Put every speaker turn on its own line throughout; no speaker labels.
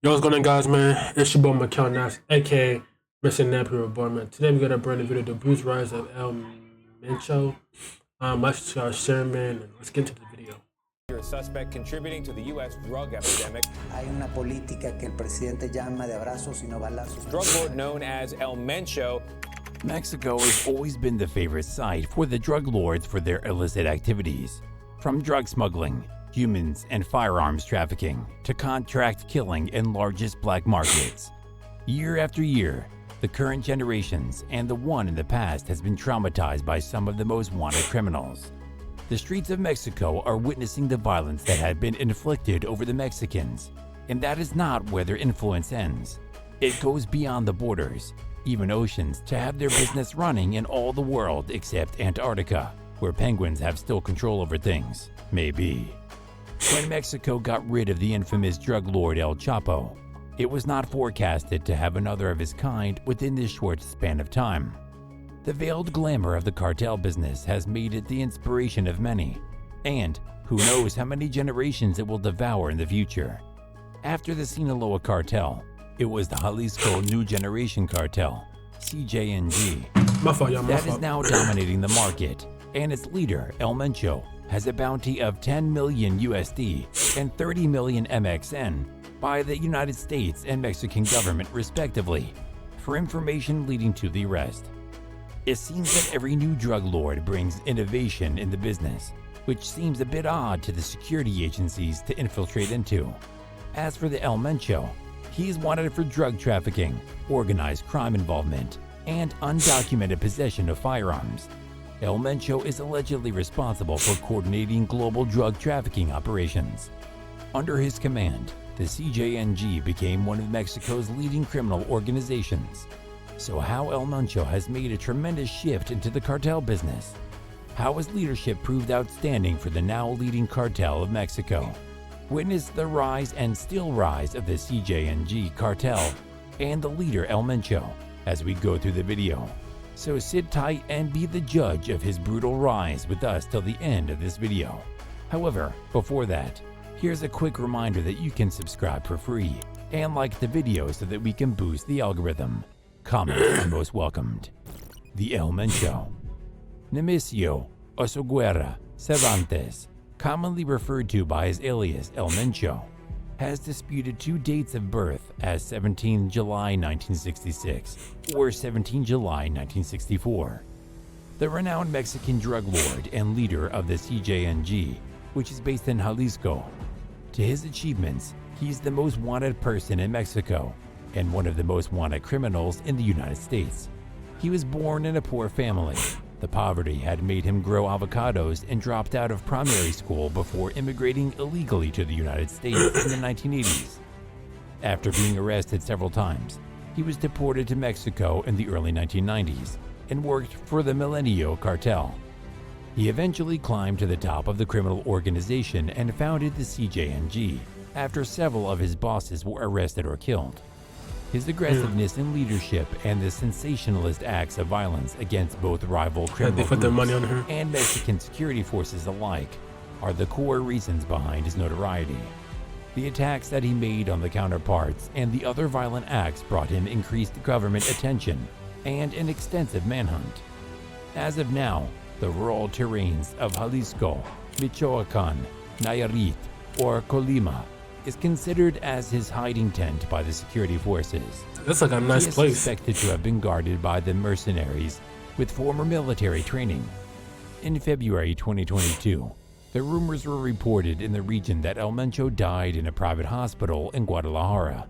Yo, what's going on, guys, man? It's your boy Mickal, aka Mr. Napier Boy, man. Today we got a brand new video, the Bruce Rise of El Mencho. Let's share, man, and let's get into the video.
A suspect contributing to the U.S. drug epidemic.
Hay una política que el presidente llama de abrazos y no balazos.
Drug lord known as El Mencho.
Mexico has always been the favorite site for the drug lords for their illicit activities. From drug smuggling, humans and firearms trafficking, to contract killing in largest black markets. Year after year, the current generations and the one in the past has been traumatized by some of the most wanted criminals. The streets of Mexico are witnessing the violence that had been inflicted over the Mexicans, and that is not where their influence ends. It goes beyond the borders, even oceans, to have their business running in all the world except Antarctica, where penguins have still control over things. Maybe. When Mexico got rid of the infamous drug lord El Chapo, it was not forecasted to have another of his kind within this short span of time. The veiled glamour of the cartel business has made it the inspiration of many, and who knows how many generations it will devour in the future. After the Sinaloa cartel, it was the Jalisco New Generation Cartel, CJNG, that is now dominating the market, and its leader, El Mencho, has a bounty of 10 million USD and 30 million MXN by the United States and Mexican government respectively, for information leading to the arrest. It seems that every new drug lord brings innovation in the business, which seems a bit odd to the security agencies to infiltrate into. As for the El Mencho, he is wanted for drug trafficking, organized crime involvement, and undocumented possession of firearms. El Mencho is allegedly responsible for coordinating global drug trafficking operations. Under his command, the CJNG became one of Mexico's leading criminal organizations. So how El Mencho has made a tremendous shift into the cartel business? How his leadership proved outstanding for the now leading cartel of Mexico? Witness the rise and still rise of the CJNG cartel and the leader El Mencho as we go through the video. So sit tight and be the judge of his brutal rise with us till the end of this video. However, before that, here's a quick reminder that you can subscribe for free and like the video so that we can boost the algorithm. Comments are most welcomed. The El Mencho. Nemesio Osuguera Cervantes, commonly referred to by his alias El Mencho, has disputed two dates of birth as 17 July 1966 or 17 July 1964. The renowned Mexican drug lord and leader of the CJNG, which is based in Jalisco. To his achievements, he's the most wanted person in Mexico and one of the most wanted criminals in the United States. He was born in a poor family. The poverty had made him grow avocados and dropped out of primary school before immigrating illegally to the United States in the 1980s. After being arrested several times, he was deported to Mexico in the early 1990s and worked for the Milenio cartel. He eventually climbed to the top of the criminal organization and founded the CJNG after several of his bosses were arrested or killed. His aggressiveness in leadership and the sensationalist acts of violence against both rival criminal groups and Mexican security forces alike are the core reasons behind his notoriety. The attacks that he made on the counterparts and the other violent acts brought him increased government attention and an extensive manhunt. As of now, the rural terrains of Jalisco, Michoacan, Nayarit, or Colima is considered as his hiding tent by the security forces.
That's like a nice place.
He is suspected to have been guarded by the mercenaries with former military training. In February 2022, the rumors were reported in the region that El Mencho died in a private hospital in Guadalajara.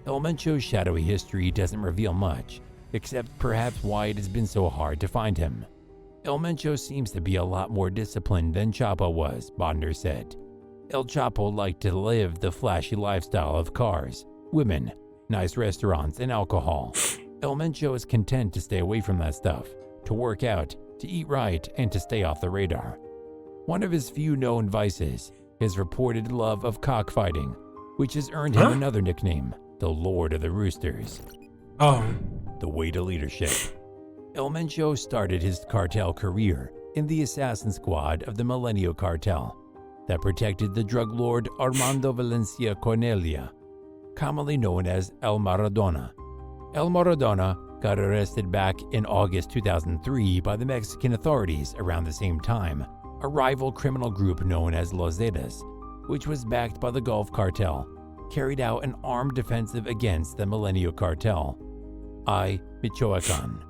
El Mencho's shadowy history doesn't reveal much, except perhaps why it has been so hard to find him. El Mencho seems to be a lot more disciplined than Chapo was, Bonder said. El Chapo liked to live the flashy lifestyle of cars, women, nice restaurants, and alcohol. El Mencho is content to stay away from that stuff, to work out, to eat right, and to stay off the radar. One of his few known vices, his reported love of cockfighting, which has earned him another nickname, the Lord of the Roosters. The way to leadership. El Mencho started his cartel career in the assassin squad of the Milenio cartel that protected the drug lord Armando Valencia Cornelia. commonly known as El Maradona. El Maradona got arrested back in August 2003 by the Mexican authorities around the same time. A rival criminal group known as Los Zetas, which was backed by the Gulf Cartel, carried out an armed offensive against the Milenio Cartel, Michoacan.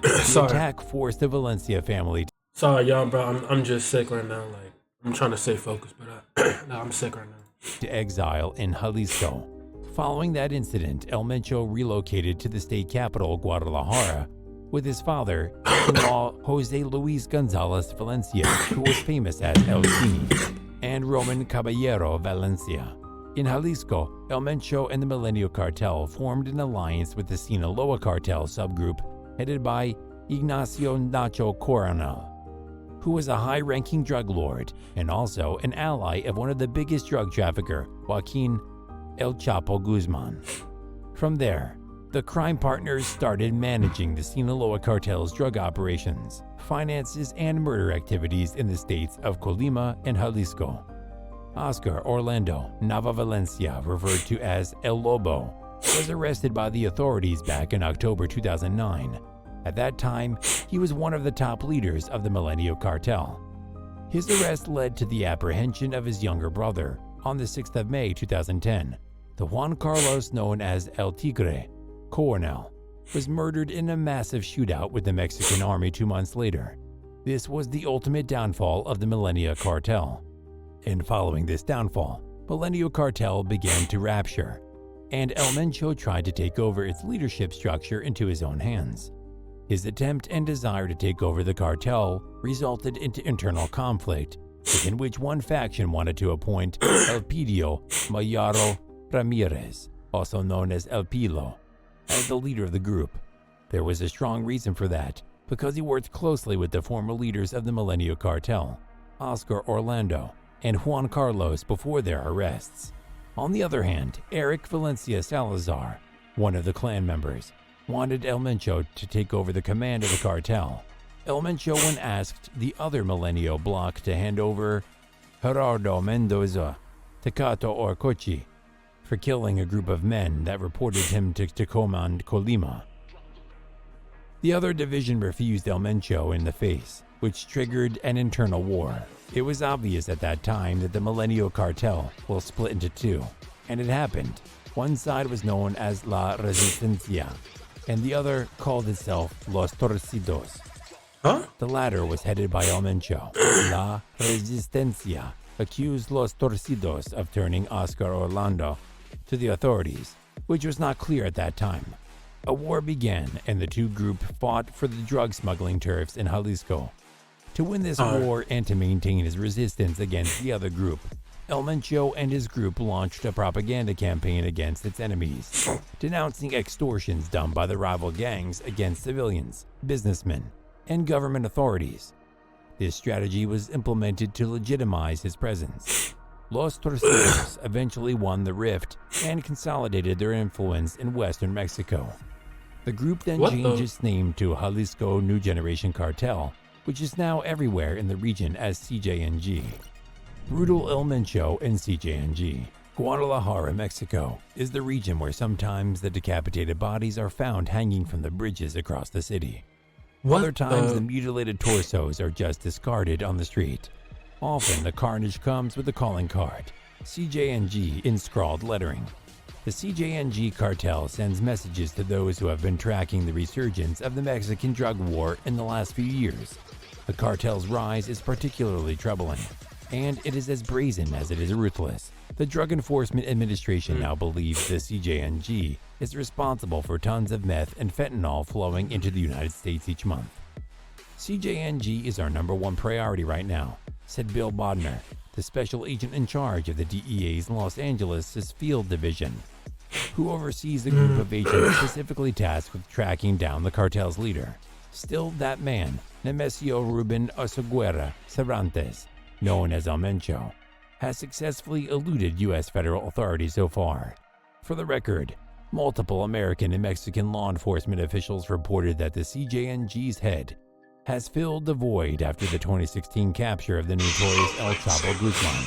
The attack forced the Valencia family
Sorry, y'all, bro. I'm just sick right now. Like, I'm trying to stay focused, but no, I'm sick right now.
to exile in Jalisco. Following that incident, El Mencho relocated to the state capital, Guadalajara, with his father-in-law Jose Luis Gonzalez Valencia, who was famous as El Cine, and Roman Caballero Valencia. In Jalisco, El Mencho and the Milenio Cartel formed an alliance with the Sinaloa Cartel subgroup headed by Ignacio Nacho Coronel, who was a high-ranking drug lord and also an ally of one of the biggest drug trafficker, Joaquin El Chapo Guzman. From there, the crime partners started managing the Sinaloa cartel's drug operations, finances, and murder activities in the states of Colima and Jalisco. Oscar Orlando Nava Valencia, referred to as El Lobo, was arrested by the authorities back in October 2009. At that time, he was one of the top leaders of the Milenio Cartel. His arrest led to the apprehension of his younger brother on the 6th of May 2010. The Juan Carlos, known as El Tigre, Coronel, was murdered in a massive shootout with the Mexican army 2 months later. This was the ultimate downfall of the Milenio Cartel. And following this downfall, Milenio Cartel began to rapture, and El Mencho tried to take over its leadership structure into his own hands. His attempt and desire to take over the cartel resulted into internal conflict, in which one faction wanted to appoint Elpidio Mayaro Ramirez, also known as El Pilo, as the leader of the group. There was a strong reason for that, because he worked closely with the former leaders of the Milenio Cartel, Oscar Orlando and Juan Carlos, before their arrests. On the other hand, Eric Valencia Salazar, one of the clan members, wanted El Mencho to take over the command of the cartel. El Mencho, when asked the other Milenio bloc to hand over Gerardo Mendoza, Tecato Orcochi, for killing a group of men that reported him to command Colima. The other division refused El Mencho in the face, which triggered an internal war. It was obvious at that time that the Milenio Cartel will split into two, and it happened. One side was known as La Resistencia, and the other called itself Los Torcidos. The latter was headed by El Mencho. La Resistencia accused Los Torcidos of turning Oscar Orlando to the authorities, which was not clear at that time. A war began, and the two groups fought for the drug smuggling turfs in Jalisco. To win this war and to maintain his resistance against the other group, El Mencho and his group launched a propaganda campaign against its enemies, denouncing extortions done by the rival gangs against civilians, businessmen, and government authorities. This strategy was implemented to legitimize his presence. Los Torcidos eventually won the rift and consolidated their influence in western Mexico. The group then changed its name to Jalisco New Generation Cartel, which is now everywhere in the region as CJNG. Brutal El Mencho and CJNG. Guadalajara, Mexico, is the region where sometimes the decapitated bodies are found hanging from the bridges across the city. Other times, the mutilated torsos are just discarded on the street. Often, the carnage comes with a calling card, CJNG in scrawled lettering. The CJNG cartel sends messages to those who have been tracking the resurgence of the Mexican drug war in the last few years. The cartel's rise is particularly troubling, and it is as brazen as it is ruthless. The Drug Enforcement Administration now believes the CJNG is responsible for tons of meth and fentanyl flowing into the United States each month. CJNG is our #1 priority right now, said Bill Bodner, the special agent in charge of the DEA's Los Angeles' Field Division, who oversees the group of agents specifically tasked with tracking down the cartel's leader. Still, that man, Nemesio Ruben Oseguera Cervantes, known as El Mencho, has successfully eluded U.S. federal authorities so far. For the record, multiple American and Mexican law enforcement officials reported that the CJNG's head has filled the void after the 2016 capture of the notorious El Chapo Guzman,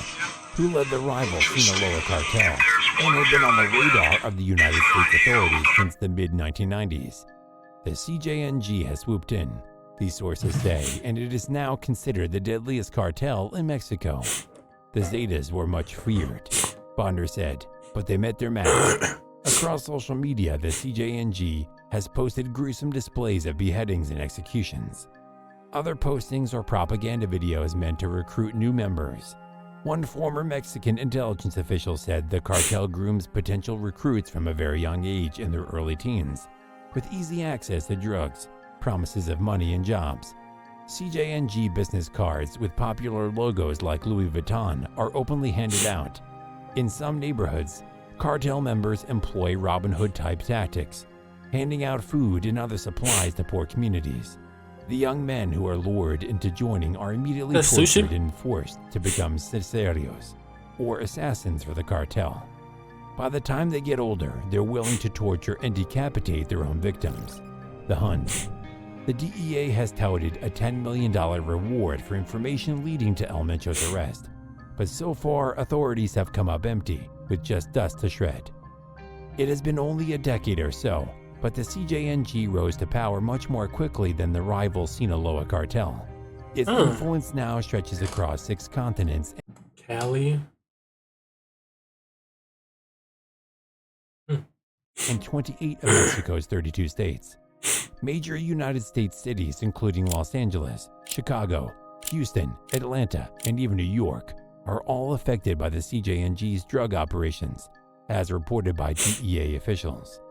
who led the rival Sinaloa cartel. and had been on the radar of the United States authorities since the mid-1990s. The CJNG has swooped in, these sources say, and it is now considered the deadliest cartel in Mexico. The Zetas were much feared, Bonder said, but they met their match. Across social media, the CJNG has posted gruesome displays of beheadings and executions. Other postings are propaganda videos meant to recruit new members. One former Mexican intelligence official said the cartel grooms potential recruits from a very young age in their early teens, with easy access to drugs, promises of money and jobs. CJNG business cards with popular logos like Louis Vuitton are openly handed out. In some neighborhoods, cartel members employ Robin Hood-type tactics, handing out food and other supplies to poor communities. The young men who are lured into joining are immediately tortured and forced to become sicarios, or assassins for the cartel. By the time they get older, they're willing to torture and decapitate their own victims. The Huns. The DEA has touted a $10 million reward for information leading to El Mencho's arrest, but so far authorities have come up empty, with just dust to shred. It has been only a decade or so, but the CJNG rose to power much more quickly than the rival Sinaloa cartel. Its influence now stretches across 6 continents
Cali
and 28 of Mexico's 32 states. Major United States cities including Los Angeles, Chicago, Houston, Atlanta, and even New York are all affected by the CJNG's drug operations, as reported by DEA officials.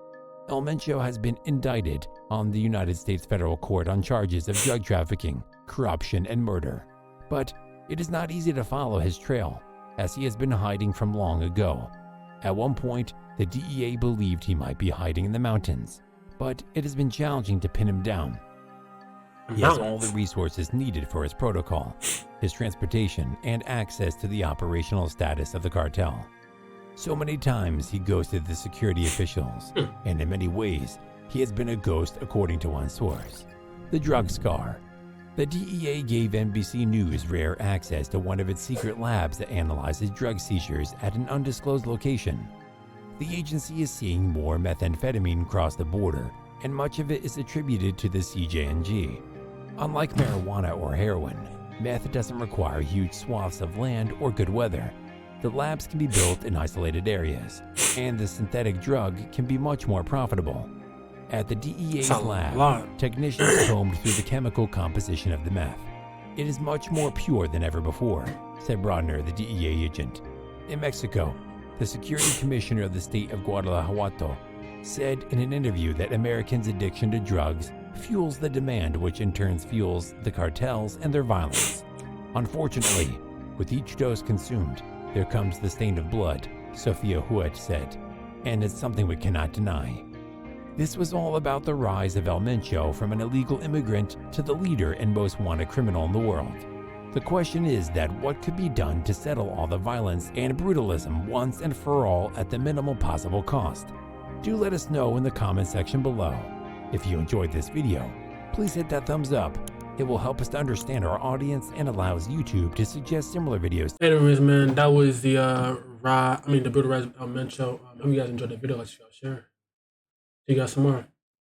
El Mencho has been indicted on the United States federal court on charges of drug trafficking, corruption, and murder. But it is not easy to follow his trail, as he has been hiding from long ago. At one point, the DEA believed he might be hiding in the mountains, but it has been challenging to pin him down. He has all the resources needed for his protocol, his transportation, and access to the operational status of the cartel. So many times he ghosted the security officials, and in many ways, he has been a ghost according to one source. The drug scar. The DEA gave NBC News rare access to one of its secret labs that analyzes drug seizures at an undisclosed location. The agency is seeing more methamphetamine cross the border, and much of it is attributed to the CJNG. Unlike marijuana or heroin, meth doesn't require huge swaths of land or good weather. The labs can be built in isolated areas, and the synthetic drug can be much more profitable. At the DEA's lab, technicians combed through the chemical composition of the meth. It is much more pure than ever before, said Brodner, the DEA agent. In Mexico, the security commissioner of the state of Guanajuato said in an interview that Americans' addiction to drugs fuels the demand, which in turn fuels the cartels and their violence. Unfortunately, with each dose consumed, there comes the stain of blood, Sophia Huet said, and it's something we cannot deny. This was all about the rise of El Mencho from an illegal immigrant to the leader and most wanted criminal in the world. The question is that what could be done to settle all the violence and brutalism once and for all at the minimal possible cost? Do let us know in the comment section below. If you enjoyed this video, please hit that thumbs up. It will help us to understand our audience and allows YouTube to suggest similar videos.
Anyways, man, that was the the brutal rise of El Mencho. Hope you guys enjoyed the video. Let's share. See you guys tomorrow.